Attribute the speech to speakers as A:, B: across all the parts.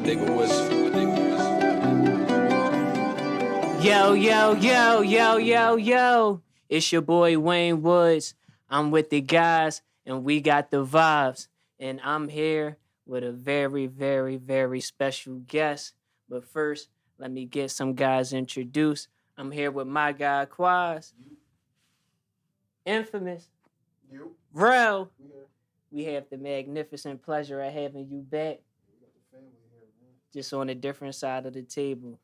A: nigga was.
B: Yo, yo, yo, yo, yo, yo. It's your boy Wayne Woods. I'm with the guys and we got the vibes. And I'm here with a very, very, very special guest. But first, let me get some guys introduced. I'm here with my guy Quaz. Infamous.
C: You.
B: Rel.
C: Yeah.
B: We have the magnificent pleasure of having you back.
C: We got the family here, man.
B: Just on a different side of the table.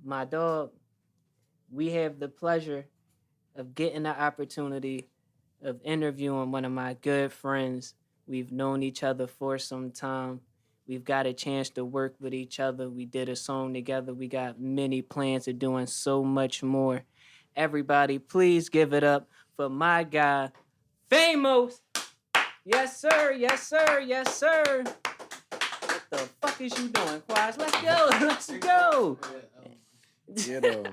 B: My dog, we have the pleasure of getting the opportunity of interviewing one of my good friends. We've known each other for some time. We've got a chance to work with each other. We did a song together. We got many plans of doing so much more. Everybody, please give it up for my guy, Famoes. Yes, sir. Yes, sir. Yes, sir. What the fuck is you doing, Quaz? Let's go. Let's go.
A: Ghetto.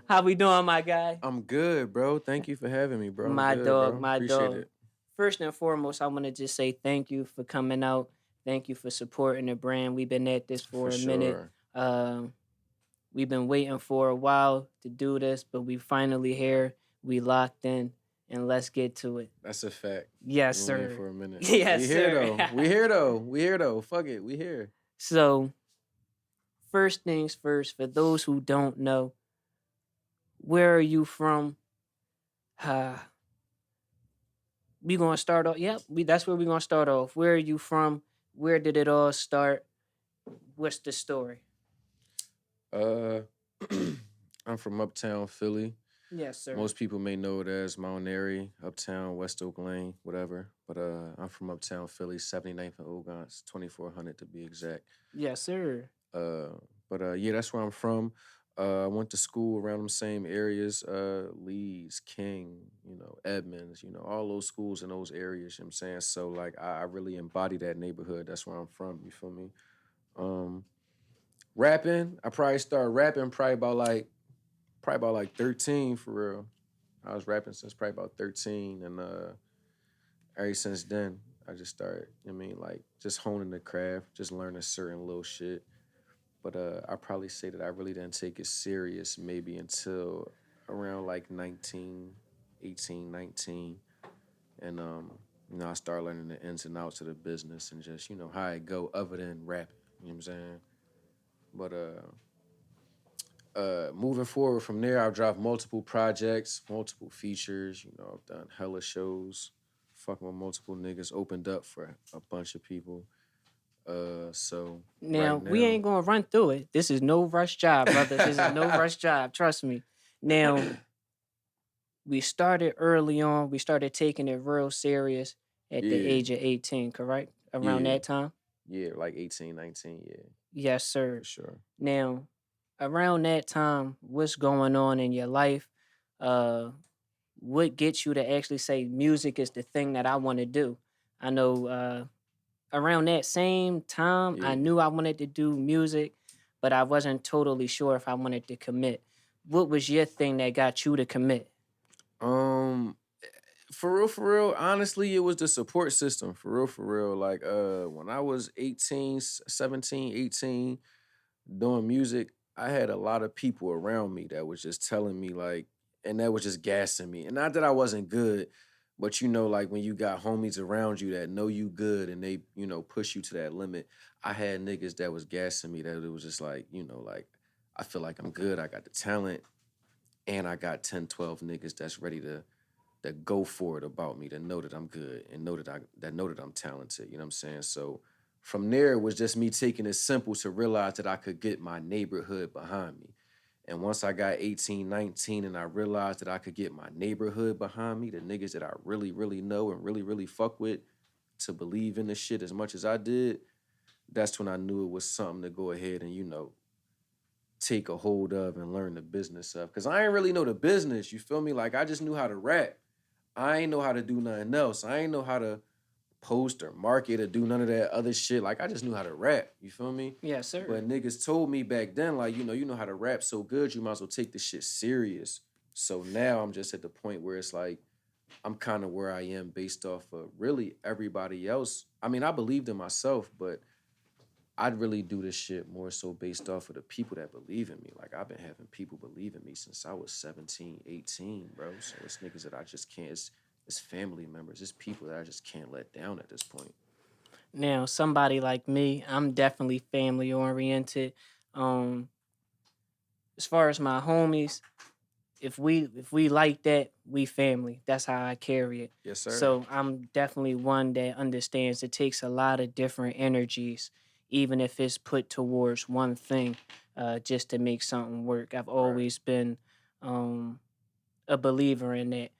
B: How we doing, my guy?
A: I'm good, bro. Thank you for having me, bro.
B: My
A: good,
B: dog,
A: bro.
B: my
A: Appreciate
B: dog.
A: it.
B: First and foremost, I want to just say thank you for coming out. Thank you for supporting the brand. We've been at this for a minute. We've been waiting for a while to do this, but we finally here. We locked in, and let's get to it.
A: That's a fact.
B: Yes,
A: Been
B: sir.
A: waiting for a minute.
B: Yes,
A: we
B: sir.
A: here though. We here though. Fuck it. We here.
B: So, first things first, for those who don't know, where are you from? We gonna start off. Yep, that's where we gonna start off. Where are you from? Where did it all start? What's the story?
A: I'm from Uptown Philly.
B: Yes, sir.
A: Most people may know it as Mount Airy, Uptown, West Oak Lane, whatever. But I'm from Uptown Philly, 79th and Ogons, 2400 to be exact.
B: Yes, sir.
A: Yeah, that's where I'm from. I went to school around them same areas, Leeds, King, Edmonds, all those schools in those areas, you know what I'm saying? So, like, I really embody that neighborhood. That's where I'm from, you feel me? Rapping, I probably started rapping probably about like 13 for real. I was rapping since probably about 13, and ever since then, I just started, just honing the craft, just learning certain little shit. But I probably say that I really didn't take it serious maybe until around like 19, 18, 19. And, I started learning the ins and outs of the business and just, how it go other than rapping, you know what I'm saying? But moving forward from there, I've dropped multiple projects, multiple features, I've done hella shows, fucking with multiple niggas, opened up for a bunch of people. So
B: now,
A: right now
B: we ain't gonna run through it. This is no rush job, brother. This is no rush job. Trust me. Now, we started early on. We started taking it real serious at the age of 18, correct? Around that time?
A: Yeah, like 18, 19, yeah.
B: Yes, sir.
A: For sure.
B: Now, around that time, what's going on in your life? What gets you to actually say music is the thing that I want to do? I know around that same time, I knew I wanted to do music, but I wasn't totally sure if I wanted to commit. What was your thing that got you to commit?
A: For real, honestly, it was the support system. For real. Like, when I was 18, 17, 18, doing music, I had a lot of people around me that was just telling me, like, and that was just gassing me. And not that I wasn't good, but like when you got homies around you that know you good and they, push you to that limit. I had niggas that was gassing me that it was just like, like, I feel like I'm good. I got the talent and I got 10, 12 niggas that's ready to go for it about me, that know that I'm good and know that I'm talented, you know what I'm saying? So from there, it was just me taking it simple to realize that I could get my neighborhood behind me. And once I got 18, 19, and I realized that I could get my neighborhood behind me, the niggas that I really, really know and really, really fuck with, to believe in this shit as much as I did, that's when I knew it was something to go ahead and, take a hold of and learn the business of. Because I ain't really know the business, you feel me? Like, I just knew how to rap. I ain't know how to do nothing else. I ain't know how to post or market or do none of that other shit. Like, I just knew how to rap. You feel me?
B: Yes, sir.
A: But niggas told me back then, like, you know how to rap so good, you might as well take this shit serious. So now I'm just at the point where it's like, I'm kind of where I am based off of really everybody else. I mean, I believed in myself, but I'd really do this shit more so based off of the people that believe in me. Like I've been having people believe in me since I was 17, 18, bro. So it's niggas that I just can't, it's family members, it's people that I just can't let down at this point.
B: Now, somebody like me, I'm definitely family oriented. Um, as far as my homies, if we like that, we family. That's how I carry it.
A: Yes, sir.
B: So I'm definitely one that understands it takes a lot of different energies, even if it's put towards one thing, just to make something work. I've
A: Right.
B: always been um, a believer in that.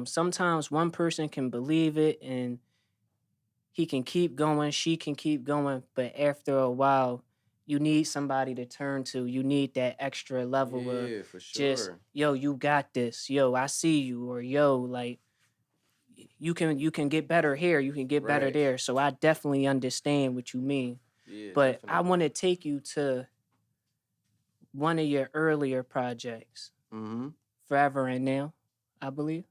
B: Sometimes one person can believe it and he can keep going, she can keep going, but after a while, you need somebody to turn to. You need that extra level of
A: Yeah, for
B: just,
A: sure.
B: yo, you got this. Yo, I see you. Or yo, like you can get better here, you can get better
A: Right.
B: there. So I definitely understand what you mean.
A: Yeah,
B: But I
A: definitely.
B: want to take you to one of your earlier projects,
A: Mm-hmm.
B: Forever and Now, I believe.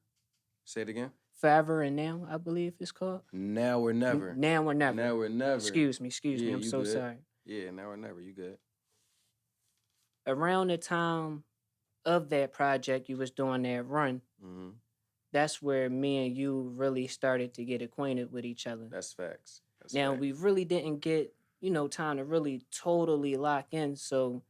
A: Say it again.
B: Forever and Now, I believe it's called.
A: Now or never.
B: Now or Never.
A: Now or never.
B: Excuse me.
A: Yeah,
B: I'm
A: you
B: so
A: good.
B: sorry.
A: Yeah, now or never. You good.
B: Around the time of that project you was doing that run,
A: Mm-hmm.
B: that's where me and you really started to get acquainted with each other.
A: That's facts. That's
B: Now
A: facts.
B: we really didn't get, time to really totally lock in. So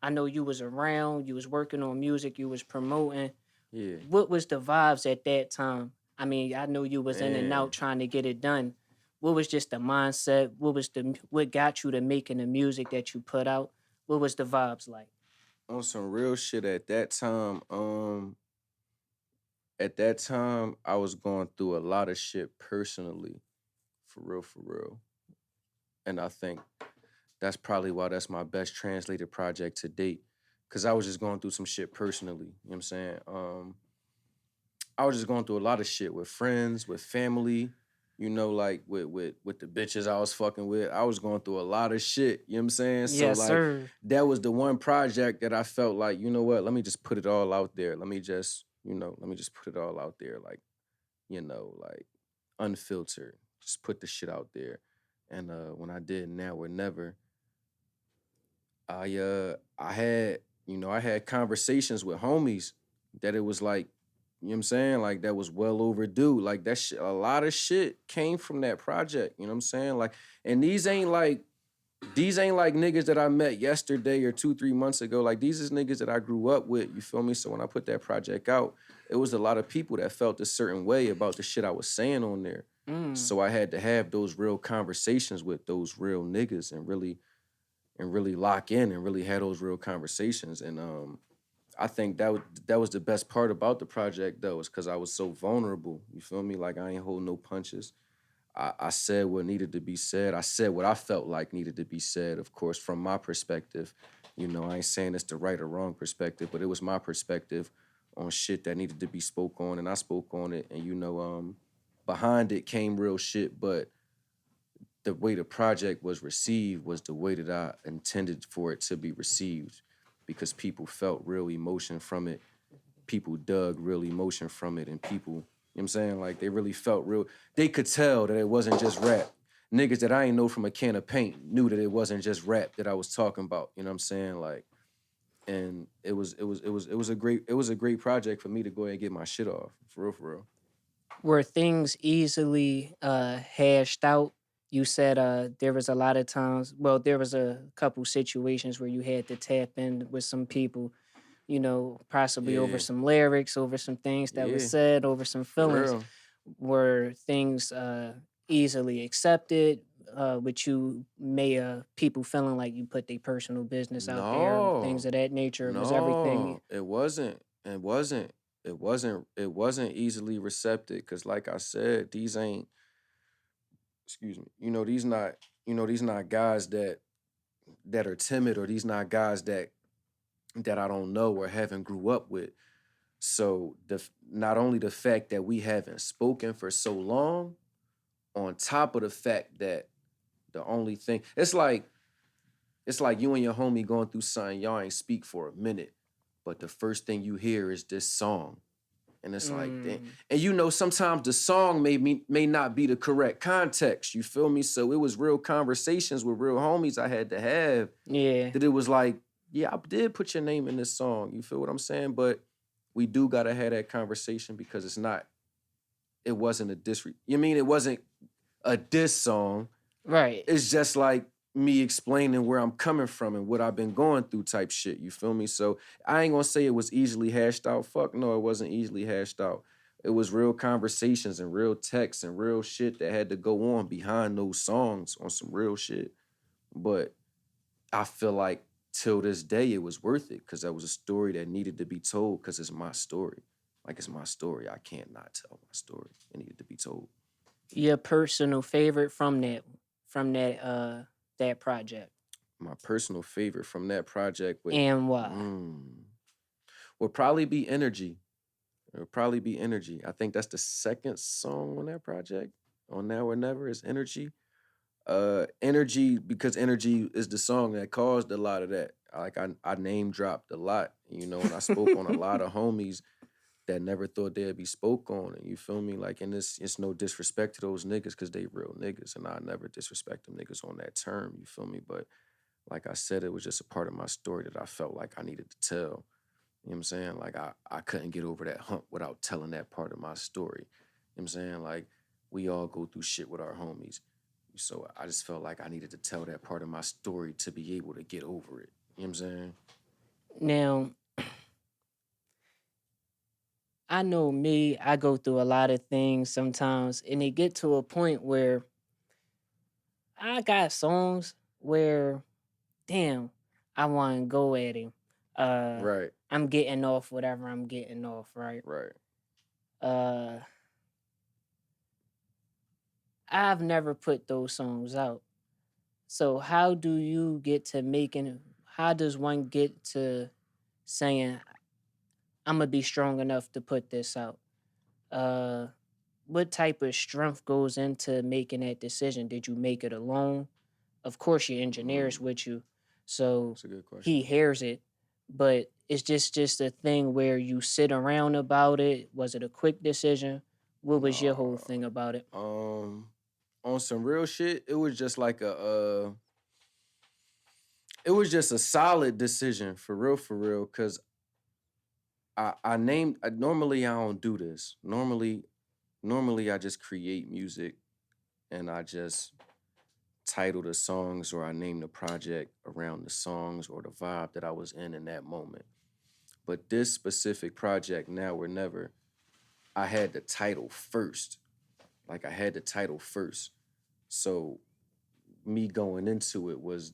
B: I know you was around, you was working on music, you was promoting.
A: Yeah.
B: What was the vibes at that time? I mean, I know you was in and out
A: Man.
B: trying to get it done. What was just the mindset? What got you to making the music that you put out? What was the vibes like?
A: On some real shit at that time I was going through a lot of shit personally, for real, for real. And I think that's probably why that's my best translated project to date. Cause I was just going through some shit personally. You know what I'm saying? I was just going through a lot of shit with friends, with family, like with the bitches I was fucking with. I was going through a lot of shit. You know what I'm saying? So
B: Yes,
A: like
B: sir.
A: that was the one project that I felt like, you know what, let me just put it all out there. Let me just put it all out there, like unfiltered. Just put the shit out there. And when I did Now or Never, I had conversations with homies that it was like, you know what I'm saying? Like that was well overdue. Like that shit, a lot of shit came from that project. You know what I'm saying? Like, and these ain't like niggas that I met yesterday or 2, 3 months ago. Like these is niggas that I grew up with. You feel me? So when I put that project out, it was a lot of people that felt a certain way about the shit I was saying on there.
B: Mm.
A: So I had to have those real conversations with those real niggas and really lock in and really have those real conversations. And I think that was the best part about the project though, is because I was so vulnerable. You feel me? Like I ain't holding no punches. I said what needed to be said. I said what I felt like needed to be said, of course, from my perspective. I ain't saying it's the right or wrong perspective, but it was my perspective on shit that needed to be spoke on, and I spoke on it. And behind it came real shit, but the way the project was received was the way that I intended for it to be received, because people felt real emotion from it. People dug real emotion from it, and people, you know what I'm saying? Like they really felt real. They could tell that it wasn't just rap. Niggas that I ain't know from a can of paint knew that it wasn't just rap that I was talking about. You know what I'm saying? Like, and it was a great project for me to go ahead and get my shit off. For real, for real.
B: Were things easily hashed out? You said there was a lot of times, well, there was a couple situations where you had to tap in with some people, possibly over
A: Yeah,
B: some lyrics, over some things that was
A: yeah,
B: said, over some
A: for
B: feelings.
A: real.
B: Were things easily accepted? With you may people feeling like you put their personal business out there, things
A: No,
B: of that nature. Was everything
A: no, it wasn't. It wasn't. It wasn't. It wasn't easily receptive because, like I said, these ain't. Excuse me. These not guys that are timid, or these not guys that I don't know or haven't grew up with. So not only the fact that we haven't spoken for so long, on top of the fact that the only thing it's like you and your homie going through something, y'all ain't speak for a minute, but the first thing you hear is this song. And it's like, damn.
B: Mm,
A: And sometimes the song may not be the correct context. You feel me? So it was real conversations with real homies I had to have
B: yeah.
A: that it was like, yeah, I did put your name in this song. You feel what I'm saying? But we do gotta have that conversation because it wasn't a diss. You mean it wasn't a diss song?
B: Right.
A: It's just like me explaining where I'm coming from and what I've been going through type shit. You feel me? So I ain't gonna say it was easily hashed out. Fuck no, it wasn't easily hashed out. It was real conversations and real texts and real shit that had to go on behind those songs on some real shit. But I feel like till this day it was worth it because that was a story that needed to be told because it's my story. Like it's my story. I can't not tell my story. It needed to be told.
B: Your personal favorite from that project,
A: My personal favorite from that project would
B: and why?
A: mm, would probably be Energy. It would probably be Energy. I think that's the second song on that project. On Now or Never is Energy. Energy, because Energy is the song that caused a lot of that. I name dropped a lot, and I spoke on a lot of homies that never thought they'd be spoke on. And you feel me? Like, and it's no disrespect to those niggas because they real niggas. And I never disrespect them niggas on that term. You feel me? But like I said, it was just a part of my story that I felt like I needed to tell. You know what I'm saying? Like I couldn't get over that hump without telling that part of my story. You know what I'm saying? Like we all go through shit with our homies. So I just felt like I needed to tell that part of my story to be able to get over it. You know what I'm saying?
B: Now, I know me, I go through a lot of things sometimes, and it get to a point where I got songs where, damn, I want to go at him. Uh,
A: Right,
B: I'm getting off whatever I'm getting off, right?
A: right.
B: Uh, I've never put those songs out. So how do you get to making? How does one get to saying I'm gonna be strong enough to put this out? Uh, what type of strength goes into making that decision? Did you make it alone? Of course, your engineer's
A: Mm,
B: with you, so
A: that's a good question.
B: he hears it. But it's just a thing where you sit around about it. Was it a quick decision? What was your whole
A: No.
B: thing about it?
A: On some real shit, it was just like it was just a solid decision for real, cause normally I don't do this. Normally I just create music and I just title the songs or I name the project around the songs or the vibe that I was in that moment. But this specific project, Now or Never, I had the title first. Like I had the title first. So me going into it was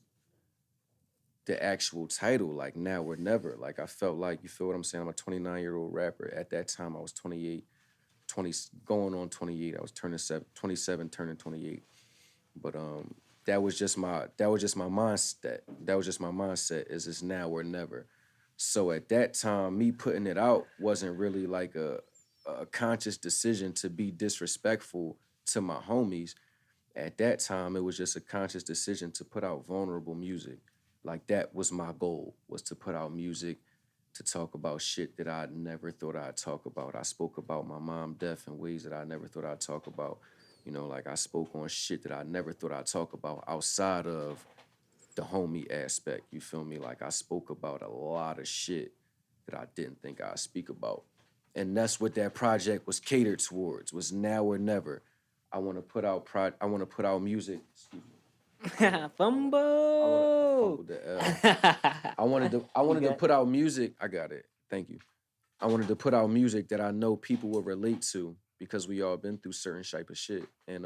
A: the actual title, like Now or Never. Like I felt like, you feel what I'm saying? I'm a 29-year-old rapper. At that time, I was 28, 20, going on 28. I was 27, turning 28. But that was just my mindset. That was just my mindset. Is it's now or never. So at that time, me putting it out wasn't really like a conscious decision to be disrespectful to my homies. At that time, it was just a conscious decision to put out vulnerable music. Like that was my goal, was to put out music to talk about shit that I never thought I'd talk about. I spoke about my mom death in ways that I never thought I'd talk about. Like I spoke on shit that I never thought I'd talk about outside of the homie aspect. You feel me? Like I spoke about a lot of shit that I didn't think I'd speak about. And that's what that project was catered towards, was now or never. I want to put out music. Excuse me. I
B: Fumble.
A: fumbled the L. I
B: You
A: wanted to
B: got
A: put out music. I got it. Thank you. I wanted to put out music that I know people will relate to because we all been through certain type of shit. And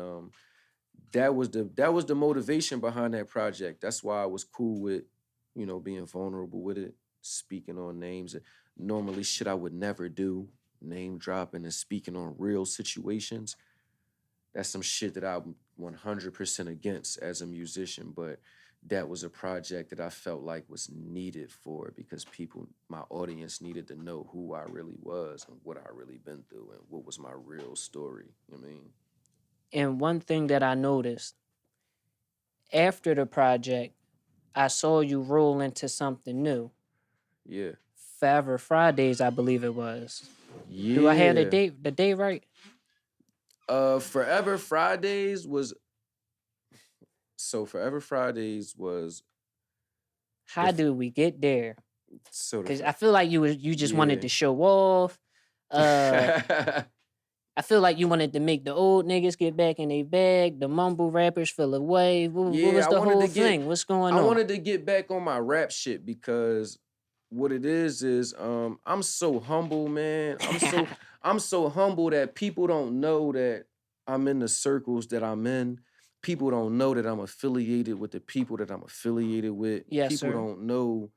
A: that was the motivation behind that project. That's why I was cool with, being vulnerable with it, speaking on names. Normally shit I would never do, name dropping and speaking on real situations. That's some shit that I'm 100% against as a musician, but that was a project that I felt like was needed for it because my audience needed to know who I really was and what I really been through and what was my real story. You know what I mean?
B: And one thing that I noticed after the project, I saw you roll into something new.
A: Yeah.
B: Forever Fridays, I believe it was. Do I have
A: Yeah.
B: the day right?
A: Forever Fridays was Forever Fridays was
B: How
A: if
B: do we get there?
A: so the
B: Because I feel like you just wanted
A: yeah.
B: to show off. I feel like you wanted to make the old niggas get back in their bag, the mumble rappers feel away. What
A: Yeah,
B: was the whole thing? What's going
A: I
B: on?
A: wanted to get back on my rap shit because what it is I'm so humble, man. I'm so humble that people don't know that I'm in the circles that I'm in. People don't know that I'm affiliated with the people that I'm affiliated with.
B: Yes, sir.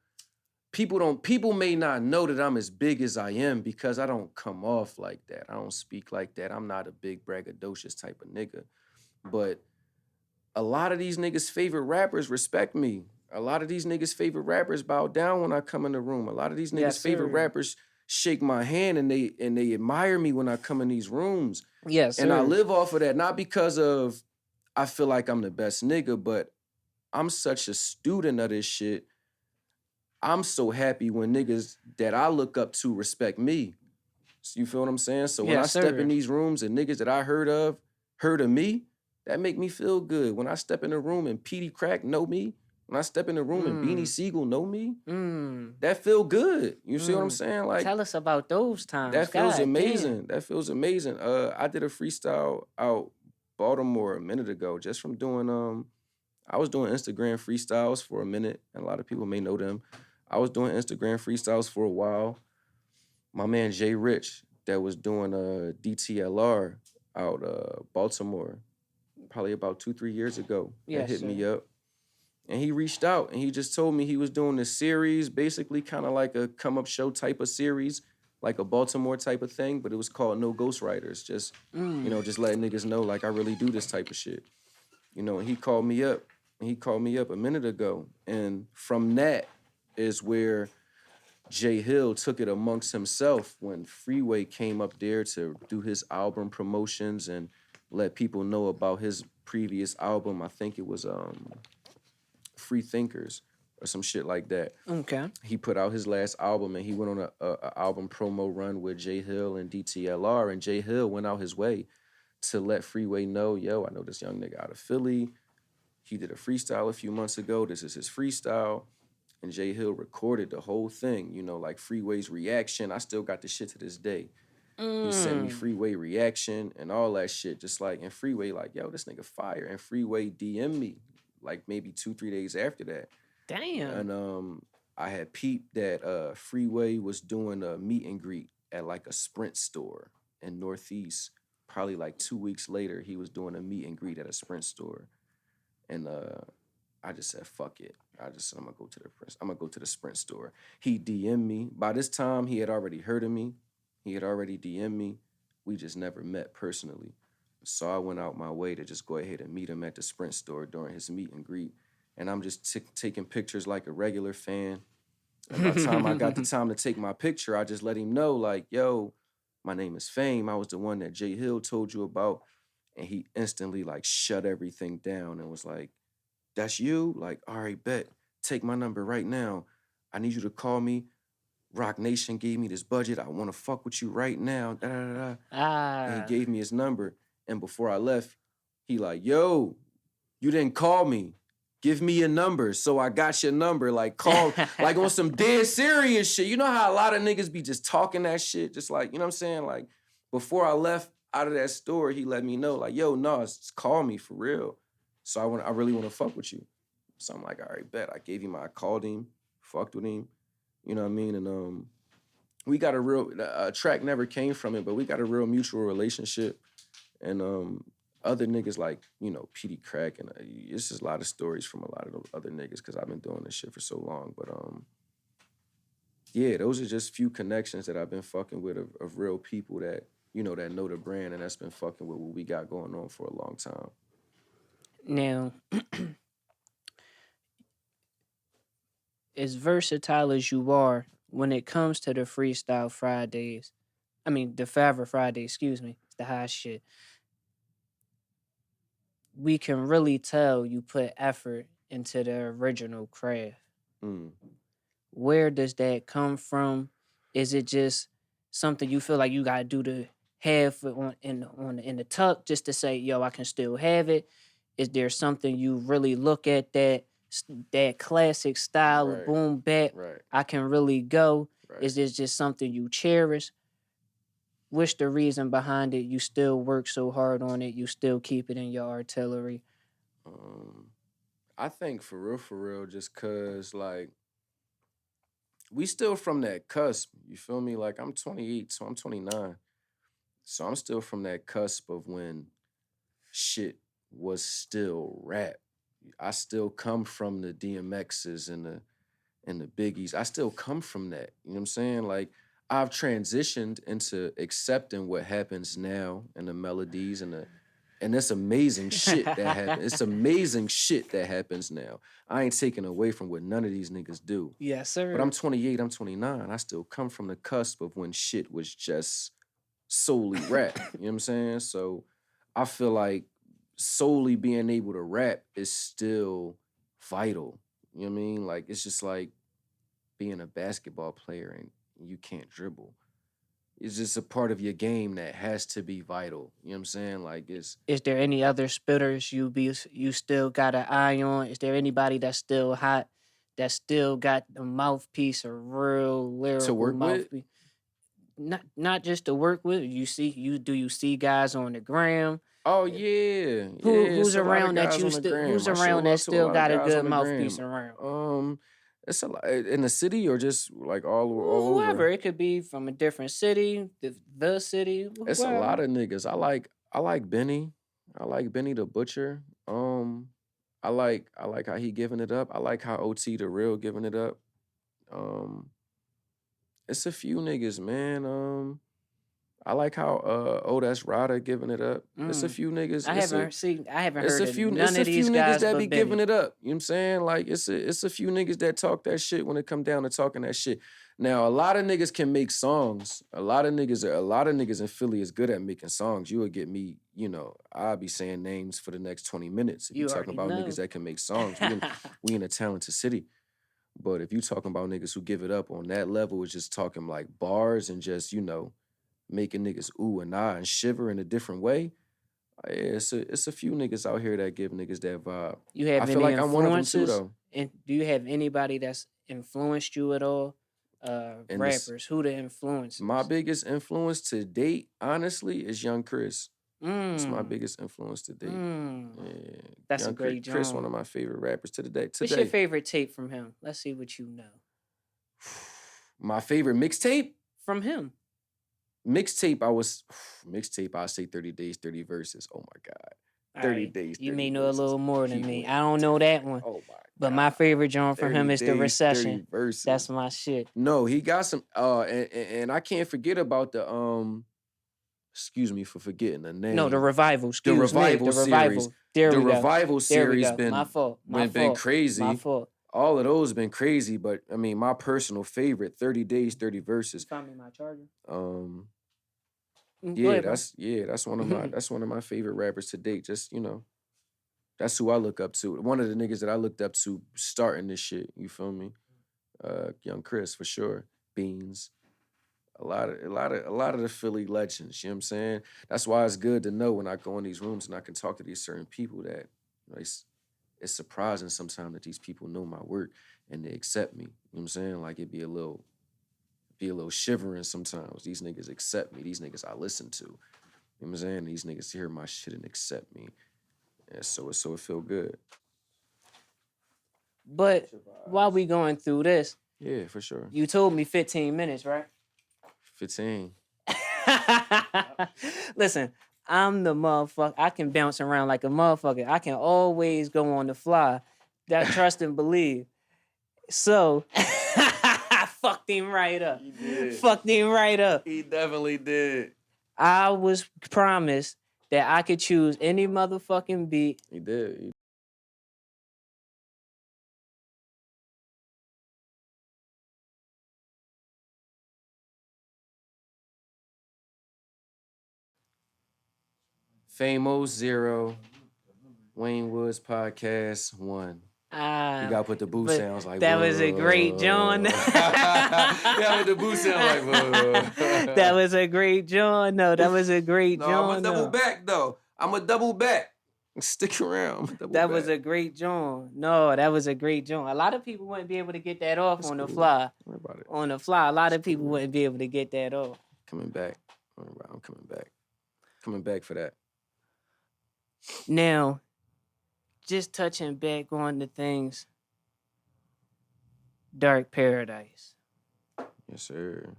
A: People may not know that I'm as big as I am because I don't come off like that. I don't speak like that. I'm not a big braggadocious type of nigga. But a lot of these niggas' favorite rappers respect me. A lot of these niggas' favorite rappers bow down when I come in the room. A lot of these
B: Yes,
A: niggas' favorite
B: sir.
A: rappers shake my hand and they admire me when I come in these rooms.
B: Yes,
A: And I
B: sir.
A: live off of that, not because of I feel like I'm the best nigga, but I'm such a student of this shit. I'm so happy when niggas that I look up to respect me. So you feel what I'm saying? So when I
B: Yes,
A: step in
B: sir.
A: these rooms and niggas that I heard of me, that make me feel good. When I step in the room and Petey Crack know me, when I step in the room and Beanie
B: Mm.
A: Siegel know me,
B: Mm.
A: that feel good. You see what I'm
B: Mm.
A: saying? Like
B: Tell us about those times.
A: that feels
B: God damn.
A: amazing. That feels amazing. I did a freestyle out Baltimore a minute ago just from doing I was doing Instagram freestyles for a minute, and a lot of people may know them. I was doing Instagram freestyles for a while. My man Jay Rich that was doing DTLR out Baltimore probably about 2-3 years ago had
B: Yes,
A: hit me
B: sir.
A: up and he reached out and he just told me he was doing this series, basically kind of like a come up show type of series, like a Baltimore type of thing, but it was called No Ghostwriters. Just
B: Mm.
A: just letting niggas know like I really do this type of shit. And he called me up. And he called me up a minute ago, and from that is where Jay Hill took it amongst himself when Freeway came up there to do his album promotions and let people know about his previous album. I think it was Free Thinkers or some shit like that.
B: Okay.
A: He put out his last album and he went on a album promo run with Jay Hill and DTLR, and Jay Hill went out his way to let Freeway know, yo, I know this young nigga out of Philly. He did a freestyle a few months ago. This is his freestyle. And Jay Hill recorded the whole thing, like Freeway's reaction. I still got the shit to this day. He sent me
B: Mm.
A: Freeway reaction and all that shit. Just like, and Freeway like, yo, this nigga fire. And Freeway DM me like maybe 2-3 days after that.
B: Damn.
A: And I had peeped that Freeway was doing a meet and greet at like a Sprint store in Northeast. Probably like 2 weeks later, he was doing a meet and greet at a Sprint store. And I just said, fuck it. I just said, I'm gonna go to the Sprint store. He DM'd me. By this time, he had already heard of me. He had already DM'd me. We just never met personally. So I went out my way to just go ahead and meet him at the Sprint store during his meet and greet. And I'm just taking pictures like a regular fan. And by the time I got the time to take my picture, I just let him know, like, yo, my name is Fame. I was the one that Jay Hill told you about. And he instantly like shut everything down and was like, that's you? Like, all right, bet. Take my number right now. I need you to call me. Rock Nation gave me this budget. I want to fuck with you right now. Da, da, da, da. And he
B: Ah.
A: gave me his number. And before I left, he like, yo, you didn't call me. Give me your number. So I got your number. Like, call, like on some dead serious shit. You know how a lot of niggas be just talking that shit? Just like, you know what I'm saying? Like, before I left out of that store, he let me know, like, yo, no, just call me for real. So I really want to fuck with you. So I'm like, all right, bet. I called him, fucked with him. You know what I mean? And we got a track never came from it, but we got a real mutual relationship. And other niggas like, Petey Crack, and it's just a lot of stories from a lot of those other niggas because I've been doing this shit for so long. But yeah, those are just few connections that I've been fucking with of real people that, that know the brand and that's been fucking with what we got going on for a long time.
B: Now, as versatile as you are when it comes to the Freestyle Fridays, I mean, the Forever Friday, excuse me, it's the high shit. We can really tell you put effort into the original craft.
A: Mm.
B: Where does that come from? Is it just something you feel like you gotta do to have in the tuck just to say, yo, I can still have it? Is there something you really look at that classic style of
A: Right,
B: boom bap?
A: right,
B: I can really go.
A: right.
B: Is this just something you cherish? What's the reason behind it? You still work so hard on it. You still keep it in your artillery.
A: Um, I think for real, just cause like we still from that cusp. You feel me? Like I'm 28, so I'm 29. So I'm still from that cusp of when shit was still rap. I still come from the DMXs and the Biggies. I still come from that. You know what I'm saying? Like I've transitioned into accepting what happens now and the melodies and it's amazing shit that happens. It's amazing shit that happens now. I ain't taking away from what none of these niggas do.
B: Yes,
A: But I'm
B: sir.
A: 28, I'm 29. I still come from the cusp of when shit was just solely rap. You know what I'm saying? So I feel like solely being able to rap is still vital. You know what I mean? Like it's just like being a basketball player and you can't dribble. It's just a part of your game that has to be vital. You know what I'm saying? Like it's
B: Is there any other spitters you still got an eye on? Is there anybody that's still hot, that still got the mouthpiece, a real
A: to
B: lyrical
A: work with.
B: mouthpiece? Not just to work with. You see guys on the gram?
A: Oh
B: Eh,
A: yeah, yeah. It's
B: Who's
A: a lot of
B: around that
A: guys
B: you
A: on the
B: still
A: gram.
B: who's
A: I show
B: around that
A: love to a
B: still
A: lot of
B: got a
A: guys
B: good
A: on the gram.
B: mouthpiece around?
A: It's a lot in the city or just like all
B: Whoever
A: over.
B: it could be from a different city, the city,
A: It's a lot
B: wherever.
A: of niggas. I like Benny. I like Benny the Butcher. I like how he giving it up. I like how OT the real giving it up. Um, it's a few niggas, man. I like how oh that's Rada giving it up. It's a
B: Mm.
A: few niggas. It's a
B: I haven't
A: it's
B: heard
A: a
B: of
A: few
B: none
A: it's
B: of
A: a few
B: these
A: niggas
B: guys
A: that be
B: but
A: giving
B: Benny.
A: it up. You know what I'm saying? Like it's a few niggas that talk that shit when it come down to talking that shit. Now a lot of niggas can make songs. A lot of niggas in Philly is good at making songs. You would get me, I'll be saying names for the next 20 minutes. If you
B: You
A: talking
B: already
A: about niggas
B: know.
A: that can make songs, we in a talented city. But if you talking about niggas who give it up on that level, it's just talking like bars and just, making niggas ooh and ah and shiver in a different way. Yeah, it's a few niggas out here that give niggas that vibe.
B: You
A: I
B: have
A: feel
B: any
A: like I'm one of them too,
B: influences?
A: though.
B: And do you have anybody that's influenced you at all?
A: And this
B: Rappers, who the
A: my
B: influences?
A: biggest influence to date, honestly, is Young Chris. That's my
B: Mm,
A: biggest influence to date.
B: mm.
A: Yeah,
B: That's a
A: Young Chris,
B: great
A: Chris, one
B: John.
A: of my favorite rappers to the day.
B: What's your
A: Today,
B: favorite tape from him? Let's see what you know
A: my favorite mixtape.
B: from him.
A: Mixtape, I was mixtape. I say 30 days, 30 verses. Oh my god,
B: All
A: 30
B: right,
A: days,
B: you
A: 30
B: may know a
A: verses.
B: little more than
A: He
B: me.
A: went
B: I don't know that
A: different.
B: one,
A: Oh my
B: but my
A: god,
B: favorite John from
A: 30
B: him is the
A: days, 30
B: Recession. That's
A: verses.
B: my shit.
A: No, he got some and I can't forget about the excuse me for forgetting the
B: No, the
A: name.
B: revival.
A: The
B: Excuse me,
A: revival
B: the
A: series.
B: revival. There
A: The
B: we go.
A: revival
B: There we
A: series
B: go. My
A: been
B: fault. My
A: been
B: fault. My
A: crazy.
B: fault.
A: All of those been crazy, but I mean my personal favorite, 30 days, 30
B: You
A: verses.
B: found me my charger.
A: Um
B: Go
A: yeah,
B: ahead, bro.
A: that's one of my favorite rappers to date. Just, that's who I look up to. One of the niggas that I looked up to starting this shit, you feel me? Young Chris for sure. Beans. A lot of the Philly legends, you know what I'm saying? That's why it's good to know when I go in these rooms and I can talk to these certain people that it's surprising sometimes that these people know my work and they accept me. You know what I'm saying? Like it'd be a little shivering sometimes. These niggas accept me. These niggas I listen to. You know what I'm saying? These niggas hear my shit and accept me. Yeah, so it feel good.
B: But
A: What's your
B: while
A: vibes?
B: we going through this,
A: Yeah, for sure.
B: you told me 15 minutes, right?
A: 15.
B: Listen, I'm the motherfucker. I can bounce around like a motherfucker. I can always go on the fly. That trust and believe. So I fucked him right up.
A: He did.
B: Fucked him right up.
A: He definitely did.
B: I was promised that I could choose any motherfucking beat.
A: He did. Famoes 0, Wayne Woods podcast 1. You
B: Ah,
A: gotta put the boo
B: but
A: sounds like
B: that was a great John.
A: whoa. Yeah, with the boo sound like
B: That
A: whoa.
B: was a great John. No, that was a great
A: No, I'm a
B: John.
A: double
B: No,
A: back though. I'm a double back. Stick around. I'm a double
B: that was
A: back.
B: a great John. No, that was a great John. A lot of people wouldn't be able to get that off
A: It's
B: on the
A: cool.
B: fly.
A: Don't worry about it.
B: On the fly, a lot
A: It's
B: of people
A: cool.
B: wouldn't be able to get that off.
A: Coming back. Don't worry about it. I'm coming back. Coming back for that.
B: Now, just touching back on the things, Dark Paradise.
A: Yes, sir.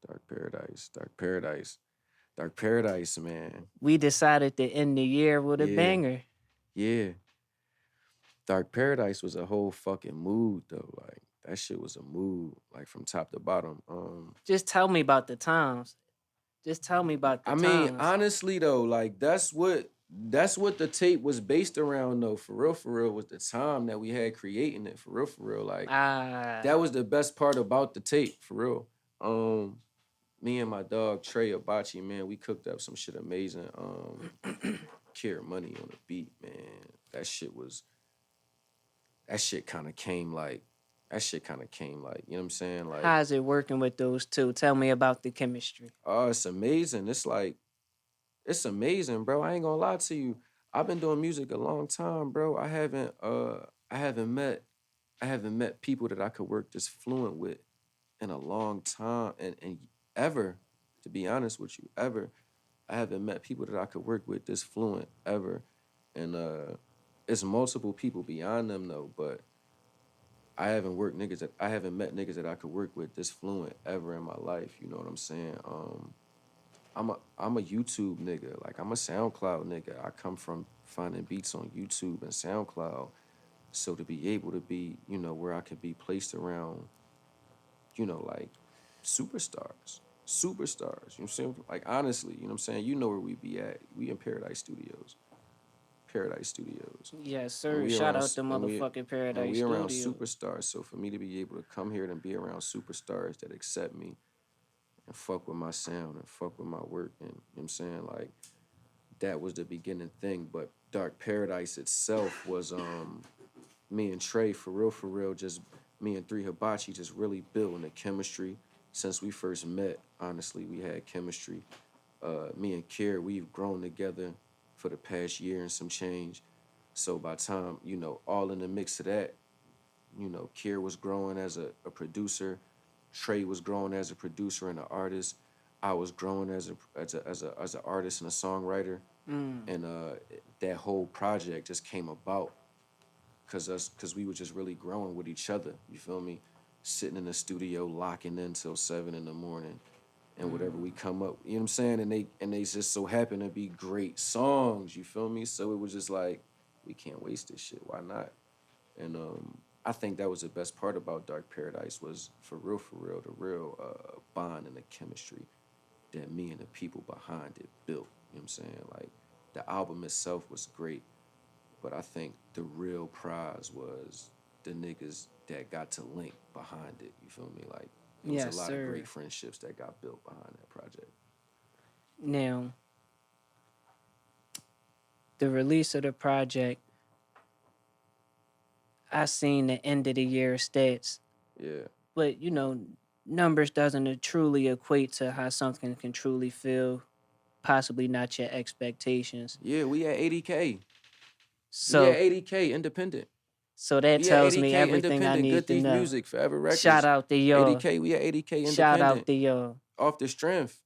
A: Dark Paradise. Dark Paradise. Dark Paradise, man.
B: We decided to end the year with a
A: Yeah.
B: banger.
A: Yeah. Dark Paradise was a whole fucking mood though. Like that shit was a mood, like from top to bottom.
B: Just tell me about the times. Just tell me about the
A: I mean,
B: times.
A: honestly though, like that's what the tape was based around though. For real, was the time that we had creating it. For real. Like
B: Ah,
A: that was the best part about the tape. For real. Me and my dog Trey Abachi, man, we cooked up some shit amazing. Care Money on the beat, man. That shit was. That shit kind of came like. That shit kind of came like. You know what I'm saying? Like,
B: how's it working with those two? Tell me about the chemistry.
A: oh, it's amazing. It's like. It's amazing, bro. I ain't gonna lie to you. I've been doing music a long time, bro. I haven't met people that I could work this fluent with in a long time and ever, to be honest with you, ever. I haven't met people that I could work with this fluent ever. And it's multiple people beyond them though, but I haven't met niggas that I could work with this fluent ever in my life. You know what I'm saying? I'm a YouTube nigga. Like I'm a SoundCloud nigga. I come from finding beats on YouTube and SoundCloud. So to be able to be, where I could be placed around, like superstars. Superstars. You know what I'm saying? Like honestly, you know what I'm saying? You know where we be at. We in Paradise Studios. Paradise Studios.
B: Yes,
A: And
B: sir.
A: we
B: Shout
A: around
B: out to
A: and
B: motherfucking
A: and
B: Paradise
A: we around
B: Studio.
A: superstars. So for me to be able to come here and be around superstars that accept me and fuck with my sound and fuck with my work. And you know what I'm saying? Like that was the beginning thing. But Dark Paradise itself was me and Trey for real, just me and Three Hibachi just really building the chemistry. Since we first met, honestly, we had chemistry. Me and Kier, we've grown together for the past year and some change. So by the time, all in the mix of that, Kier was growing as a producer. Trey was growing as a producer and an artist. I was growing as an artist and a songwriter, and that whole project just came about because we were just really growing with each other. You feel me? Sitting in the studio, locking in till 7 in the morning, and whatever we come up, you know what I'm saying? And they just so happen to be great songs. You feel me? So it was just like we can't waste this shit. Why not? And I think that was the best part about Dark Paradise was for real, the real bond and the chemistry that me and the people behind it built. You know what I'm saying? Like the album itself was great, but I think the real prize was the niggas that got to link behind it. You feel me? Like it was
B: Yes,
A: a lot
B: sir.
A: of great friendships that got built behind that project.
B: Now, the release of the project, I seen the end of the year stats,
A: Yeah.
B: but numbers doesn't truly equate to how something can truly feel. Possibly not your expectations.
A: Yeah, we at 80K. We at
B: So,
A: 80K independent.
B: so that
A: We at
B: tells me
A: 80K
B: everything I
A: independent.
B: need
A: Good
B: to
A: Thief
B: know.
A: Music, Forever Records.
B: Shout out to y'all.
A: 80K, we at 80K
B: Shout out
A: independent.
B: to y'all.
A: Off the strength.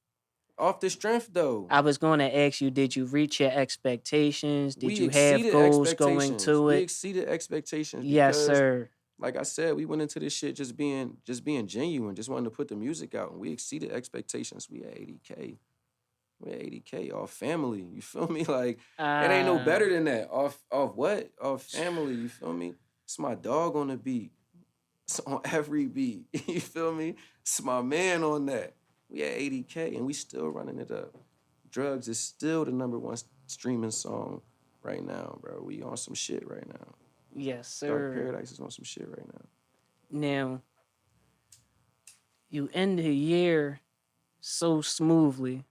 A: Off the strength though.
B: I was going to ask you, did you reach your expectations? Did
A: We
B: you have
A: exceeded
B: goals going
A: expectations.
B: to
A: We
B: it?
A: exceeded expectations
B: Yes,
A: because
B: sir.
A: like I said, we went into this shit just being genuine, just wanting to put the music out, and we exceeded expectations. We at 80K. We at 80K off family. You feel me? Like it ain't no better than that. Off what? Off family. You feel me? It's my dog on the beat. It's on every beat. You feel me? It's my man on that. We at 80K and we still running it up. Drugs is still the #1 streaming song right now, bro. We on some shit right now.
B: Yes,
A: Dark
B: sir.
A: Paradise is on some shit right now.
B: Now, you end the year so smoothly.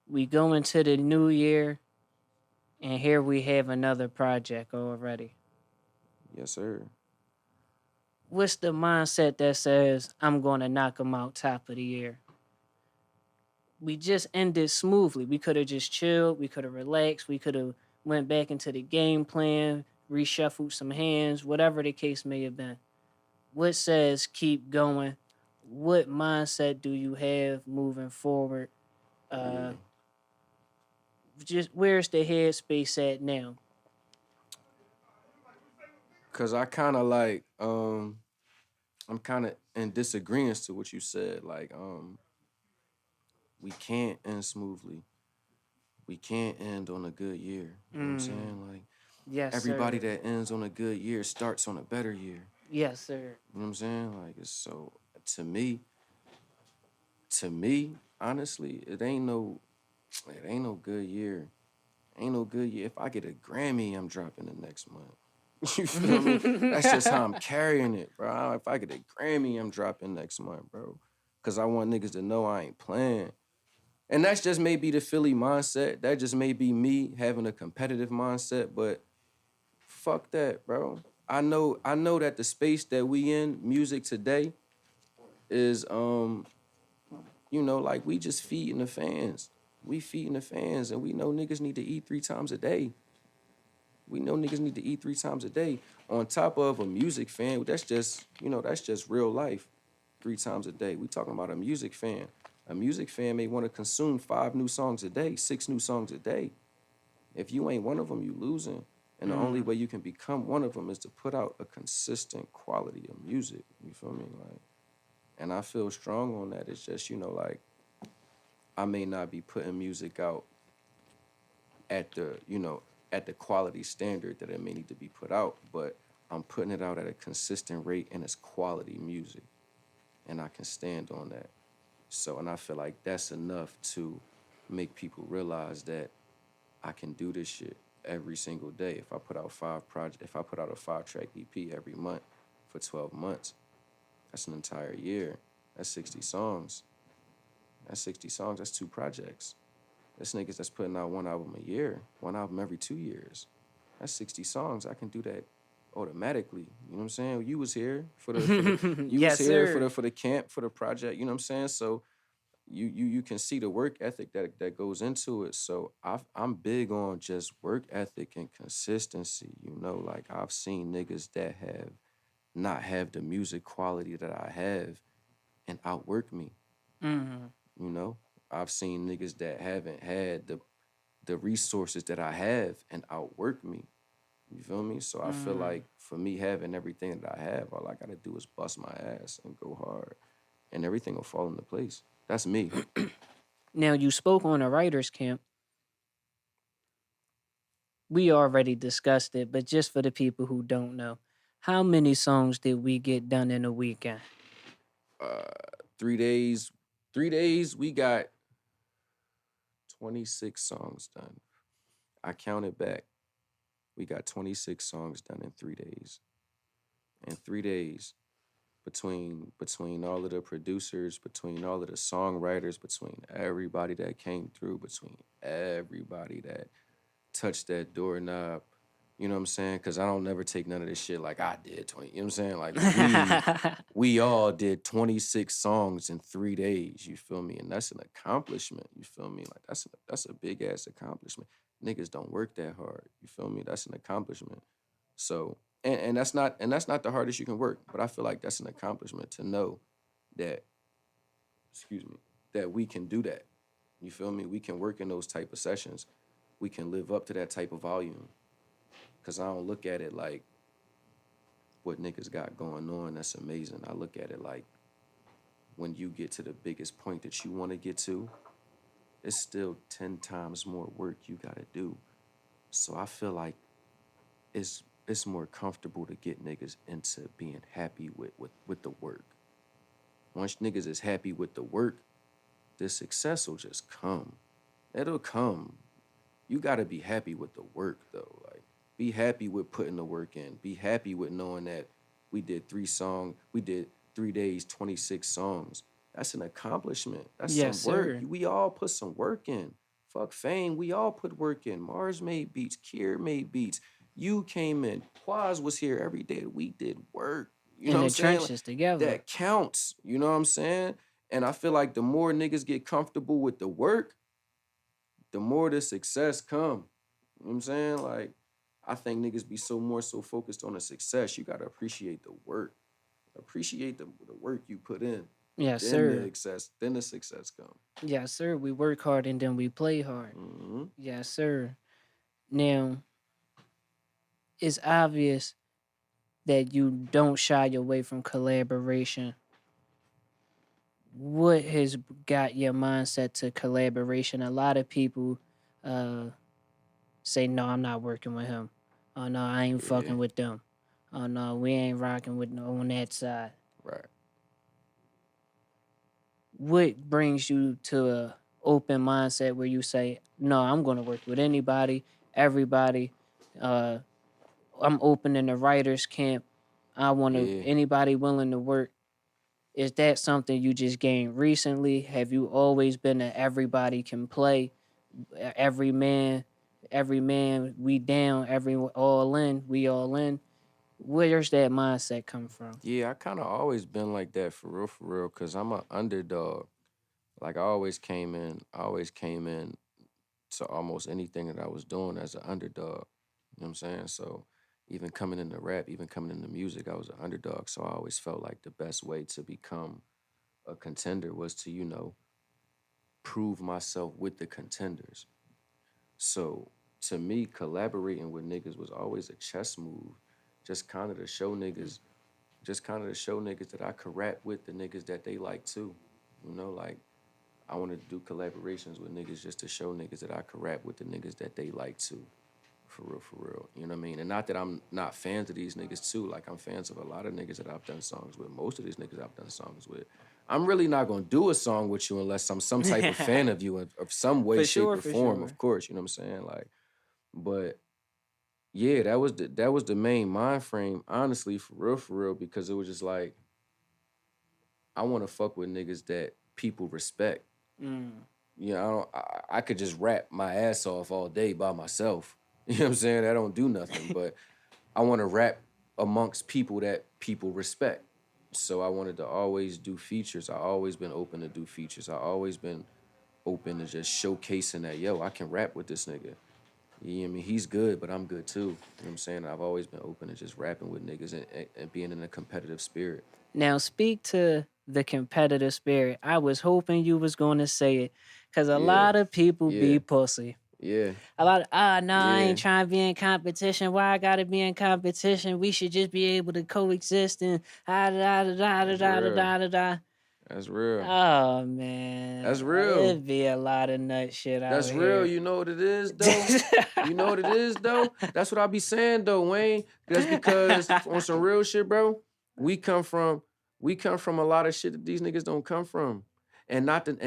B: We go into the new year, and here we have another project already.
A: Yes, sir.
B: What's the mindset that says I'm going to knock them out top of the year? We just ended smoothly. We could have just chilled. We could have relaxed. We could have went back into the game plan, reshuffled some hands, whatever the case may have been. What says keep going? What mindset do you have moving forward? Uh,
A: Ooh.
B: just where's the headspace at now?
A: Cause I kind of like I'm kind of in disagreement to what you said. Like we can't end smoothly. We can't end on a good year. You know what I'm
B: Mm,
A: saying? Like
B: yes,
A: everybody
B: sir.
A: that ends on a good year starts on a better year.
B: Yes, sir.
A: You know what I'm saying? Like it's so to me, to me, honestly, it ain't no good year. Ain't no good year. If I get a Grammy, I'm dropping the next month. You feel me? That's just how I'm carrying it, bro. If I get a Grammy, I'm dropping next month, bro. Cause I want niggas to know I ain't playing. And that's just maybe the Philly mindset. That just may be me having a competitive mindset, but fuck that, bro. I know that the space that we in, music today, is like we just feeding the fans. We feeding the fans, and we know niggas need to eat 3 times a day. We know niggas need to eat 3 times a day. On top of a music fan, that's just real life. 3 times a day. We talking about a music fan. A music fan may want to consume 5 new songs a day, 6 new songs a day. If you ain't one of them, you losing. And the only
B: Mm,
A: way you can become one of them is to put out a consistent quality of music. You feel me? Like, and I feel strong on that. It's just, like I may not be putting music out at the quality standard that it may need to be put out, but I'm putting it out at a consistent rate and it's quality music. And I can stand on that. So, and I feel like that's enough to make people realize that I can do this shit every single day. If I put out a 5-track EP every month for 12 months, that's an entire year. That's 60 songs. That's 60 songs. That's 2 projects. There's niggas that's putting out one album a year, one album every 2 years. That's 60 songs. I can do that automatically. You know what I'm saying? You was here you was
B: yes,
A: here for
B: sir.
A: the camp, for the project, you know what I'm saying? So you can see the work ethic that goes into it. So I'm big on just work ethic and consistency. Like I've seen niggas that have not have the music quality that I have and outwork me.
B: Mm,
A: You know, I've seen niggas that haven't had the resources that I have and outwork me. You feel me? So I feel
B: mm.
A: like for me having everything that I have, all I gotta do is bust my ass and go hard, and everything will fall into place. That's me.
B: Now you spoke on a writers camp. We already discussed it, but just for the people who don't know, how many songs did we get done in a weekend?
A: uh 3 days 3 days we got 26 songs done. I counted back. We got 26 songs done in 3 days. In 3 days, between all of the producers, between all of the songwriters, between everybody that came through, between everybody that touch that doorknob. You know what I'm saying? Because I don't never take none of this shit like I did 20. You know what I'm saying? Like we all did 26 songs in 3 days. You feel me? And that's an accomplishment. You feel me? Like that's a big ass accomplishment. Niggas don't work that hard. You feel me? That's an accomplishment. So and that's not the hardest you can work. But I feel like that's an accomplishment to know that, excuse me, that we can do that. You feel me? We can work in those type of sessions. We can live up to that type of volume. Cause I don't look at it like what niggas got going on. That's amazing. I look at it like when you get to the biggest point that you want to get to, it's still 10 times more work you gotta do. So I feel like it's more comfortable to get niggas into being happy with the work. Once niggas is happy with the work, the success will just come. It'll come. You gotta be happy with the work though. Like, be happy with putting the work in. Be happy with knowing that we did 3 days, 26 songs. That's an accomplishment. That's
B: yes,
A: some work.
B: sir.
A: We all put some work in. Fuck fame, we all put work in. Mars made beats, Kier made beats. You came in. Quaz was here every day of the week, did work. You know
B: In
A: what I'm
B: the
A: saying? Like,
B: trenches together.
A: that counts. You know what I'm saying? And I feel like the more niggas get comfortable with the work, the more the success come. You know what I'm saying? Like, I think niggas be so focused on the success. You gotta appreciate the work. Appreciate the work you put in.
B: Yes,
A: Then the
B: sir.
A: success, then the success come.
B: Yes, sir. We work hard and then we play hard.
A: Mm-hmm.
B: Yes, sir. Now, it's obvious that you don't shy away from collaboration. What has got your mindset to collaboration? A lot of people uh, say, no, I'm not working with him. Oh, no, I ain't
A: Yeah.
B: fucking with them. Oh, no, we ain't rocking with no on that side.
A: Right.
B: What brings you to a open mindset where you say, no, I'm going to work with anybody, everybody. Uh, I'm open in the writers camp. I want to
A: Yeah.
B: anybody willing to work. Is that something you just gained recently? Have you always been a everybody can play? Every man, we down, every all in, we all in. Where's that mindset come from?
A: Yeah, I kind of always been like that for real, cause I'm an underdog. Like I always came in to almost anything that I was doing as an underdog. You know what I'm saying? So even coming into rap, even coming into music, I was an underdog. So I always felt like the best way to become a contender was to, prove myself with the contenders. So to me, collaborating with niggas was always a chess move, just kind of to show niggas, that I could rap with the niggas that they like too. Like I wanted to do collaborations with niggas just to show niggas that I could rap with the niggas that they like too. For real, for real. You know what I mean? And not that I'm not fans of these niggas too. Like I'm fans of a lot of niggas that I've done songs with. Most of these niggas I've done songs with. I'm really not gonna do a song with you unless I'm some type of fan of you of some way,
B: For
A: shape,
B: sure,
A: or
B: for
A: form,
B: sure.
A: of course. You know what I'm saying? Like, but yeah, that was the main mind frame, honestly, for real, because it was just like I wanna fuck with niggas that people respect.
B: Mm.
A: I don't. I could just rap my ass off all day by myself. You know what I'm saying? I don't do nothing, but I want to rap amongst people that people respect. So I wanted to always do features. I always been open to do features. I always been open to just showcasing that, yo, I can rap with this nigga. You know what I mean? He's good, but I'm good too. You know what I'm saying? I've always been open to just rapping with niggas and being in a competitive spirit.
B: Now speak to the competitive spirit. I was hoping you was going to say it, cause a
A: Yeah,
B: lot of people
A: yeah,
B: be pussy.
A: yeah,
B: A lot of no, I
A: yeah.
B: ain't trying to be in competition. Why I gotta be in competition? We should just be able to coexist and da da da da da
A: That's
B: da da
A: real.
B: da da da.
A: That's real.
B: Oh
A: That's
B: man,
A: real.
B: it'd be a lot of nut shit out
A: That's real.
B: here.
A: You know what it is, though? You know what it is, though? That's what I be saying, though, Wayne. That's because on some real shit, bro, we come from a lot of shit that these niggas don't come from. And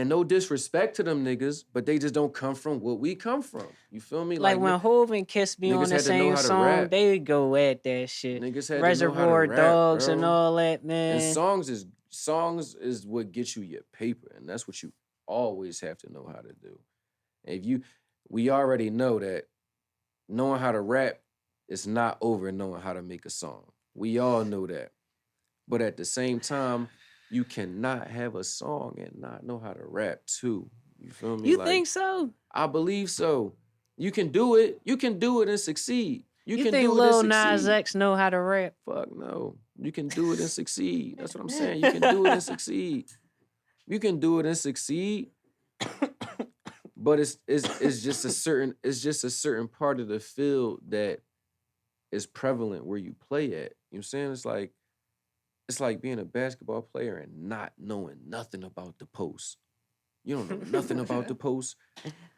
A: no disrespect to them niggas, but they just don't come from what we come from. You feel me?
B: Like
A: Like
B: when Hov and Kiss be on
A: niggas
B: the
A: had to know
B: same
A: how to
B: song,
A: rap.
B: they go at that shit.
A: Niggas had to know how to
B: Reservoir
A: rap,
B: Dogs and
A: bro.
B: all that,
A: And
B: man.
A: songs is what gets you your paper, and that's what you always have to know how to do. If you, we already know that knowing how to rap is not over knowing how to make a song. We all know that. But at the same time, you cannot have a song and not know how to rap too. You feel me?
B: You
A: Like,
B: think so?
A: I believe so. You can do it. You can do it and succeed. You
B: You
A: can
B: think
A: do it and
B: Lil Nas
A: succeed.
B: X know how to rap?
A: Fuck no. You can do it and succeed. That's what I'm saying. You can do it and succeed. You can do it and succeed. But it's just a certain part of the field that is prevalent where you play at. You know what I'm saying? It's like being a basketball player and not knowing nothing about the post. You don't know nothing about the post.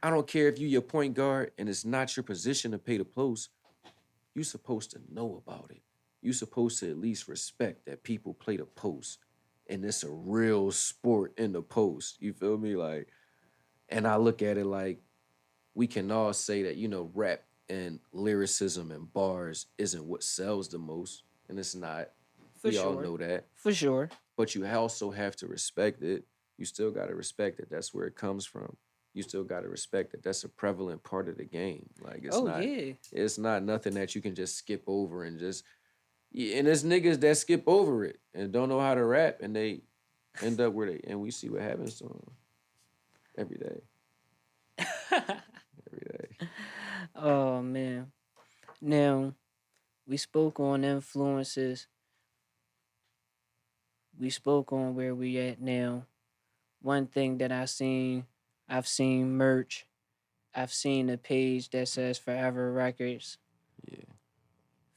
A: I don't care if you your point guard and it's not your position to pay the post. You supposed to know about it. You supposed to at least respect that people play the post. And it's a real sport in the post. You feel me? Like, and I look at it like we can all say that, rap and lyricism and bars isn't what sells the most. And it's not.
B: For
A: We all
B: sure.
A: know that.
B: For sure.
A: But you also have to respect it. You still got to respect it. That's where it comes from. you still gotta respect that that's a prevalent part of the game. Like
B: Oh yeah.
A: it's not nothing that you can just skip over and just yeah, and there's niggas that skip over it and don't know how to rap and they end up where they and we see what happens to them every day, every day.
B: Oh man. Now we spoke on influences. We spoke on where we at now. One thing that I've seen merch. I've seen a page that says Forever Records,
A: Yeah,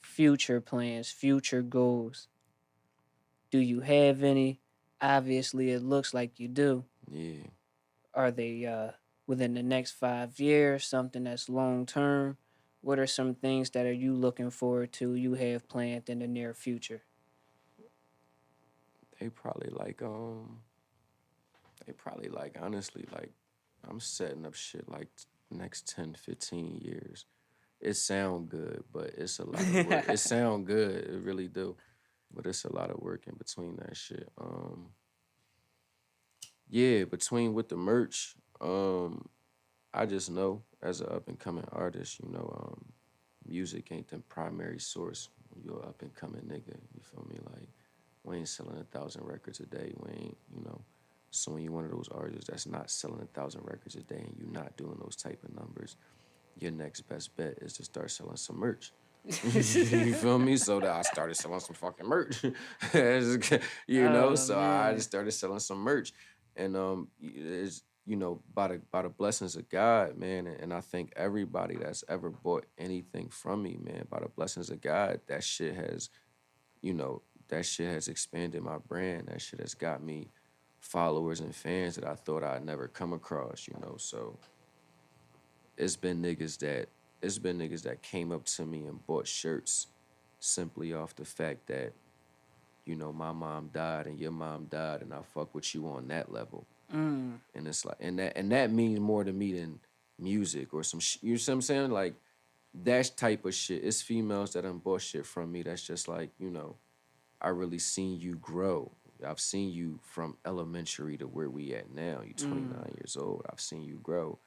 B: future plans, future goals. Do you have any? Obviously, it looks like you do.
A: yeah.
B: Are they within the next 5 years, something that's long term? What are some things that are you looking forward to, you have planned in the near future?
A: They probably like they probably like honestly like I'm setting up shit like next 10, 15 years. It sound good, but it's a lot of work. It sound good, it really do. But it's a lot of work in between that shit. Yeah, between with the merch, I just know as an up and coming artist, music ain't the primary source when you're up and coming nigga. You feel me? Like we ain't selling 1,000 records a day. We ain't, So when you're one of those artists that's not selling 1,000 records a day and you're not doing those type of numbers, your next best bet is to start selling some merch. You feel me? So that I started selling some fucking merch.
B: Oh
A: So I
B: man.
A: just started selling some merch. And it's by the blessings of God, man, and I think everybody that's ever bought anything from me, man, by the blessings of God, that shit has expanded my brand. That shit has got me followers and fans that I thought I'd never come across. So it's been niggas that came up to me and bought shirts simply off the fact that my mom died and your mom died and I fuck with you on that level.
B: Mm.
A: And it's like and that means more to me than music or you see what I'm saying? Like that type of shit. It's females that done bought shit from me that's just like, I really seen you grow. I've seen you from elementary to where we at now. You
B: Mm.
A: 29 years old. I've seen you grow.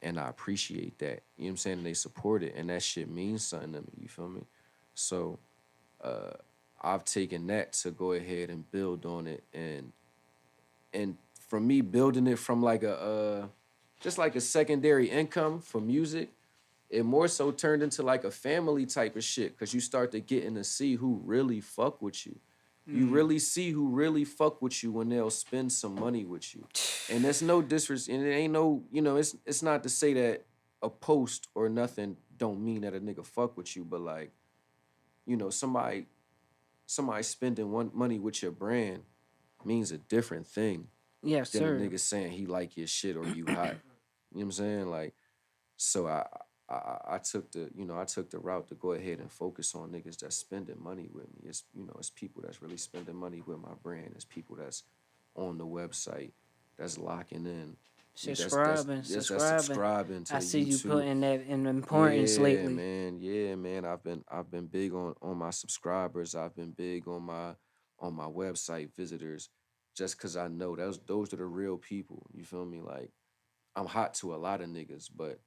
A: And I appreciate that. You know what I'm saying? They support it and that shit means something to me. You feel me? So uh I've taken that to go ahead and build on it and from me building it from like a just like a secondary income for music, it more so turned into like a family type of shit because you start to getting to see who really fuck with you. You
B: Mm.
A: really see who really fuck with you when they'll spend some money with you. And that's no disrespect. And it ain't no, it's not to say that a post or nothing don't mean that a nigga fuck with you, but like, somebody spending one money with your brand means a different thing
B: Yes,
A: than a
B: sir.
A: nigga saying he like your shit or you hot. You know what I'm saying? Like, so I took the route to go ahead and focus on niggas that's spending money with me. It's people that's really spending money with my brand. It's people that's on the website that's locking in.
B: Subscribing,
A: That's
B: subscribing.
A: subscribing to
B: I
A: the
B: see you
A: YouTube.
B: putting that in importance
A: Yeah,
B: lately.
A: man. Yeah, man. I've been big on my subscribers. I've been big on my website visitors, just cause I know those are the real people. You feel me? Like I'm hot to a lot of niggas, but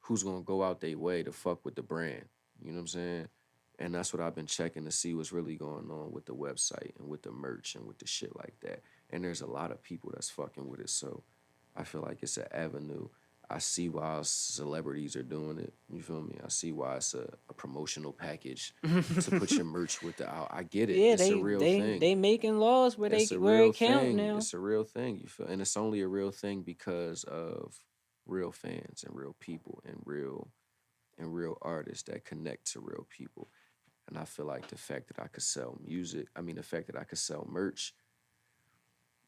A: who's gonna go out their way to fuck with the brand? You know what I'm saying? And that's what I've been checking to see what's really going on with the website and with the merch and with the shit like that. And there's a lot of people that's fucking with it. So I feel like it's an avenue. I see why celebrities are doing it. You feel me? I see why it's a promotional package to put your merch with the out. I get it.
B: Yeah,
A: It's a
B: they
A: real
B: they
A: thing.
B: they making laws
A: It's a
B: where
A: real
B: it count
A: thing.
B: now.
A: It's a real thing. You feel, and it's only a real thing because of real fans and real people and real artists that connect to real people. And I feel like the fact that I could sell music, the fact that I could sell merch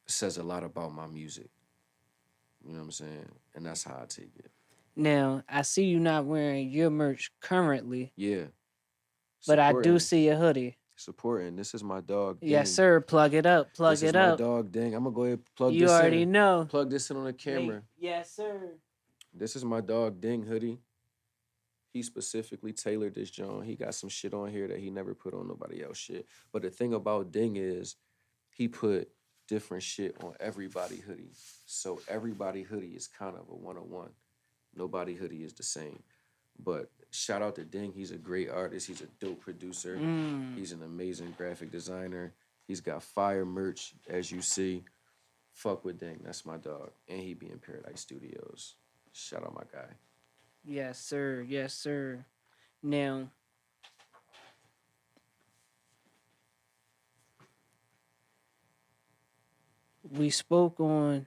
A: says a lot about my music. You know what I'm saying? And that's how I take it.
B: Now I see you not wearing your merch currently,
A: Yeah,
B: but I do
A: supporting,
B: see a hoodie.
A: supporting. This is my dog
B: Yes,
A: Ding.
B: sir. Plug it up. Plug
A: This is
B: it
A: my
B: up.
A: dog Ding. I'm gonna go ahead and plug
B: You
A: this
B: already
A: in.
B: know.
A: Plug this in on the
B: They
A: camera.
B: yes, sir.
A: This is my dog Ding hoodie. He specifically tailored this John. He got some shit on here that he never put on nobody else shit. But the thing about Ding is he put different shit on everybody hoodie. So everybody hoodie is kind of a one-on-one. Nobody hoodie is the same. But shout out to Ding. He's a great artist. He's a dope producer.
B: Mm.
A: He's an amazing graphic designer. He's got fire merch, as you see. Fuck with Ding. That's my dog. And he be in Paradise Studios. Shout out my guy.
B: Yes, sir. Yes, sir. Now, we spoke on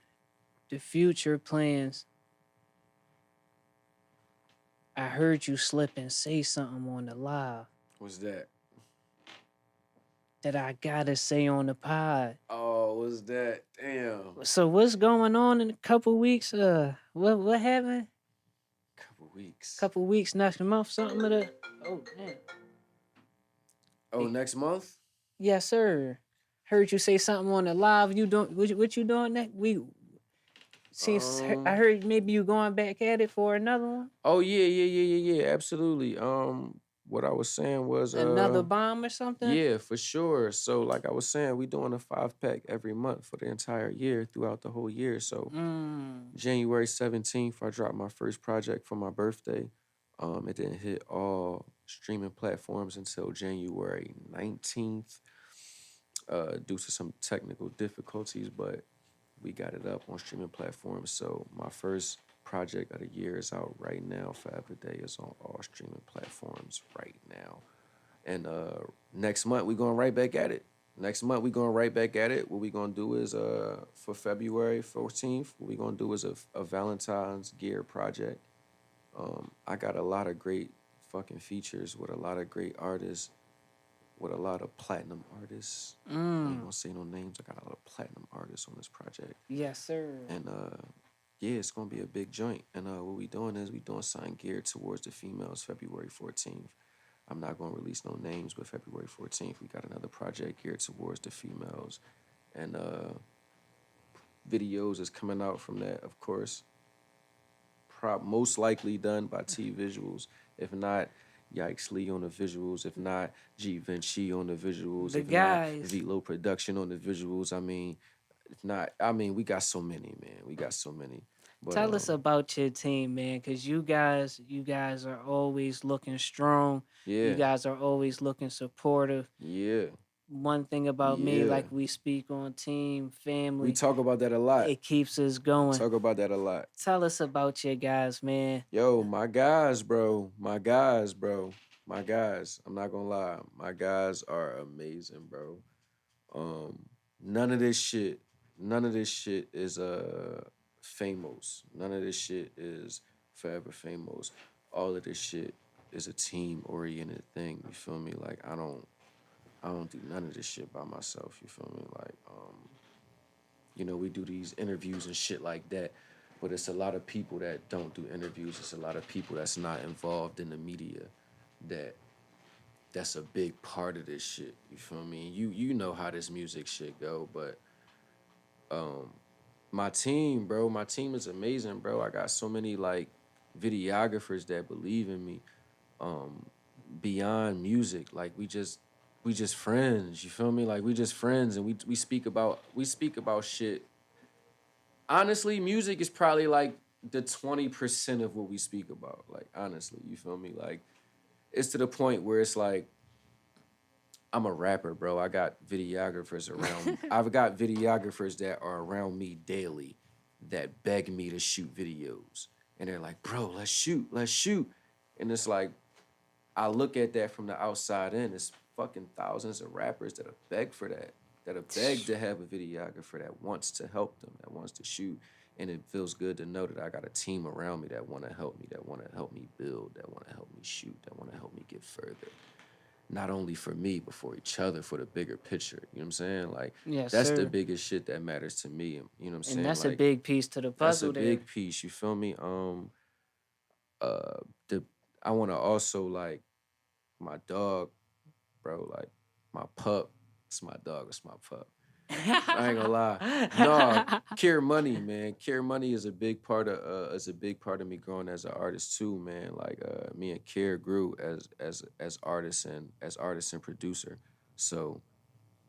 B: the future plans. I heard you slip and say something on the live
A: What's that?
B: that I gotta say on the pod.
A: Oh, what's that? Damn.
B: So what's going on in a couple weeks? What happened?
A: Couple weeks.
B: Couple weeks next month, something of the. Oh damn.
A: Oh, next month?
B: Yes, sir. Heard you say something on the live. You doing what you doing next week? Since I heard maybe you going back at it for another one.
A: Oh yeah, absolutely. What I was saying was
B: Another bomb or something.
A: yeah, for sure. So like I was saying, we doing a 5-pack every month for the entire year throughout the whole year. So January 17th, I dropped my first project for my birthday. It didn't hit all streaming platforms until January 19th, due to some technical difficulties, but we got it up on streaming platforms. So my first project of the year is out right now. Forever Day is on all streaming platforms right now. And next month we going right back at it. Next month we going right back at it. What we gonna do is for February 14th, what we gonna do is a Valentine's gear project. I got a lot of great fucking features with a lot of great artists, with a lot of platinum artists. I ain't gonna say no names. I got a lot of platinum artists on this project.
B: Yes, sir.
A: And yeah, it's gonna be a big joint. And what we doing is we doing something geared towards the females February 14th. I'm not gonna release no names, but February 14th, we got another project geared towards the females. And videos is coming out from that, of course. Most likely done by T Visuals. If not, Yikes Lee on the visuals. If not, G Vinci on the visuals.
B: The
A: if
B: guys.
A: not, Velo Production on the visuals. I mean, if not, I mean, we got so many, man. We got so many. But,
B: Tell us about your team, man, because you guys are always looking strong.
A: Yeah.
B: You guys are always looking supportive.
A: Yeah.
B: One thing about me,
A: Yeah.
B: like we speak on team, family,
A: We talk about that a lot.
B: it keeps us going.
A: Talk about that a lot.
B: Tell us about your guys, man.
A: Yo, my guys, bro. My guys, bro. My guys. I'm not gonna lie. My guys are amazing, bro. None of this shit is Famoes. None of this shit is Forever Famoes. All of this shit is a team oriented thing. You feel me? Like I don't do none of this shit by myself. You feel me? Like you know, we do these interviews and shit like that, but it's a lot of people that don't do interviews. It's a lot of people that's not involved in the media that's a big part of this shit. You feel me? You know how this music shit go, but my team, bro, my team is amazing, bro. I got so many like videographers that believe in me. Beyond music, like we just friends. You feel me? Like we just friends, and we speak about shit. Honestly, music is probably like the 20% of what we speak about. Like honestly, you feel me? Like it's to the point where it's like I'm a rapper, bro. I got videographers around. I've got videographers that are around me daily that beg me to shoot videos. And they're like, bro, let's shoot. And it's like, I look at that from the outside in. It's fucking thousands of rappers that have begged for that have begged to have a videographer that wants to help them, that wants to shoot. And it feels good to know that I got a team around me that want to help me, that want to help me build, that want to help me shoot, that want to help me get further. Not only for me, but for each other, for the bigger picture. You know what I'm saying? Like,
B: Yes,
A: that's
B: sir.
A: the biggest shit that matters to me. You know what I'm saying?
B: And that's
A: like,
B: a big piece to the puzzle.
A: That's a big piece. You feel me? I want to also like my dog, bro. Like my pup. It's my dog. It's my pup. I ain't gonna lie. No, Care Money, man. Care Money is a big part of me growing as an artist too, man. Like me and Care grew as artists and producer. So,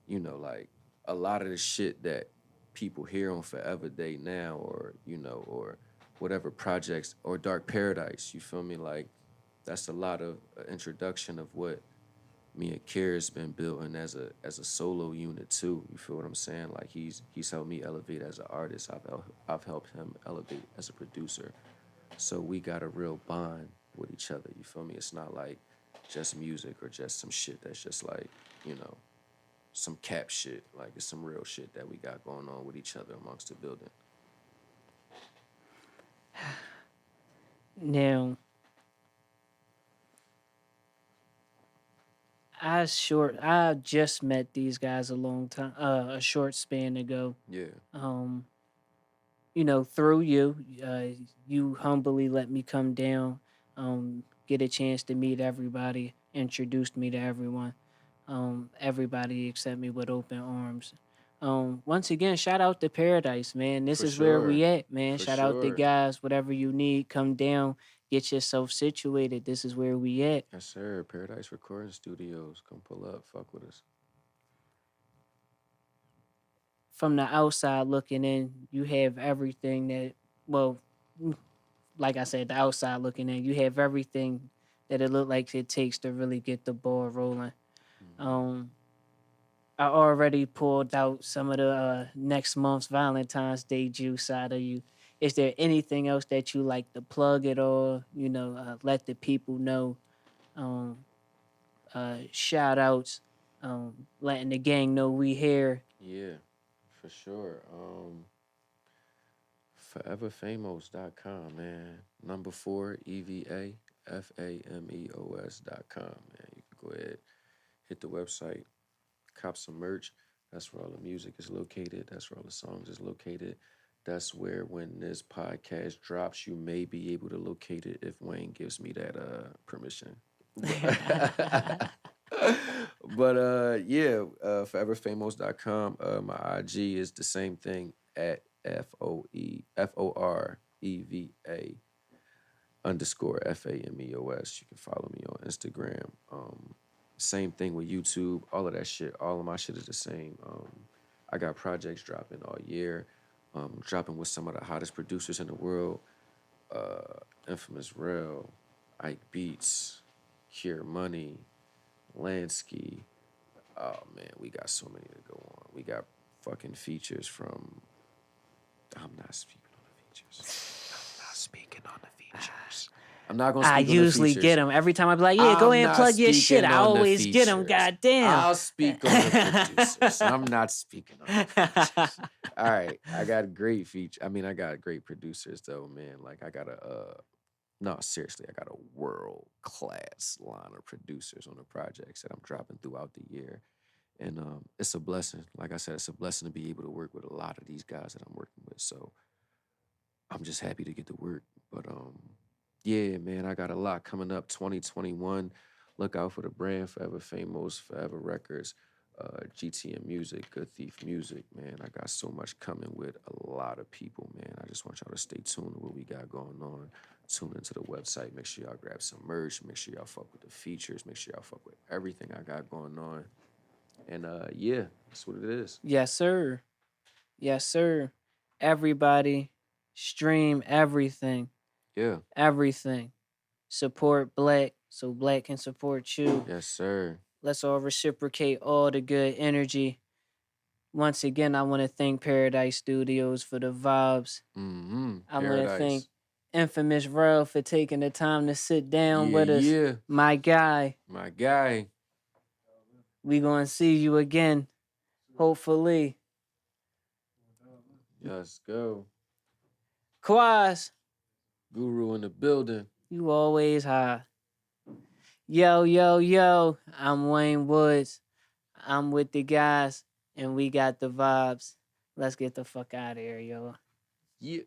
A: you know, like a lot of the shit that people hear on Forever Day now, or or whatever projects, or Dark Paradise. You feel me? Like that's a lot of introduction of what me and Kira's been building as a solo unit too. You feel what I'm saying? Like he's helped me elevate as an artist. I've helped him elevate as a producer. So we got a real bond with each other. You feel me? It's not like just music or just some shit that's just like you know some cap shit. Like it's some real shit that we got going on with each other amongst the building.
B: Now, I just met these guys a short span ago.
A: Yeah,
B: Um, through you, you humbly let me come down, get a chance to meet everybody, introduced me to everyone. Everybody accept me with open arms. Once again, shout out to Paradise, man. This
A: for
B: is where we
A: sure,
B: at, man.
A: for
B: Shout out to
A: sure.
B: guys, whatever you need, come down, get yourself situated. This is where we at.
A: Yes, sir. Paradise Recording Studios. Come pull up. Fuck with us.
B: From the outside looking in, you have everything that, well, like I said, the outside looking in, you have everything that it look like it takes to really get the ball rolling.
A: Mm-hmm.
B: Um, I already pulled out some of the next month's Valentine's Day juice out of you. Is there anything else that you like to plug at all? Let the people know. Um, Shout outs, letting the gang know we here.
A: Yeah, for sure. Foreverfamos.com, man. Number 4, EVAFAMEOS.com, man. You can go ahead, hit the website, cop some merch. That's where all the music is located. That's where all the songs is located. That's where when this podcast drops, you may be able to locate it if Wayne gives me that permission. But yeah, foreverfamos.com. My IG is the same thing at FOREVA_FAMEOS. You can follow me on Instagram. Same thing with YouTube, all of that shit. All of my shit is the same. I got projects dropping all year. Dropping with some of the hottest producers in the world. Infamous Rail, Ike Beats, Cure Money, Lansky. Oh man, we got so many to go on. We got fucking features from. I'm not speaking on the features. I'm not speaking on the features. I'm not gonna
B: I
A: speak on the
B: usually
A: features.
B: get them every time. I be like, "Yeah, go
A: I'm
B: ahead and
A: not
B: plug your shit."
A: speaking
B: I
A: on the
B: always get them.
A: features.
B: Goddamn.
A: I'll speak on the producers. I'm not speaking on the features. All right, I got great feature. I mean, I got great producers though, man. Like I got no, seriously, I got a world class line of producers on the projects that I'm dropping throughout the year. And it's a blessing. Like I said, it's a blessing to be able to work with a lot of these guys that I'm working with. So I'm just happy to get to work. But yeah, man, I got a lot coming up. 2021. Look out for the brand Forever Famous, Forever Records, GTM Music, Good Thief Music, man. I got so much coming with a lot of people, man. I just want y'all to stay tuned to what we got going on. Tune into the website. Make sure y'all grab some merch. Make sure y'all fuck with the features. Make sure y'all fuck with everything I got going on. And yeah, that's what it is.
B: Yes, sir. Yes, sir. Everybody, stream everything.
A: Yeah.
B: Everything. Support Black so Black can support you.
A: Yes, sir.
B: Let's all reciprocate all the good energy. Once again, I want to thank Paradise Studios for the vibes.
A: Mm-hmm.
B: I want to thank
A: Paradise.
B: Infamous Rel for taking the time to sit down
A: Yeah,
B: with us.
A: yeah.
B: My guy,
A: My guy.
B: we going to see you again, hopefully.
A: Let's go.
B: Quaz,
A: Guru in the building.
B: you always high. Yo, yo, yo, I'm Wayne Woods. I'm with the guys, and we got the vibes. Let's get the fuck out of here, yo.
A: Yeah.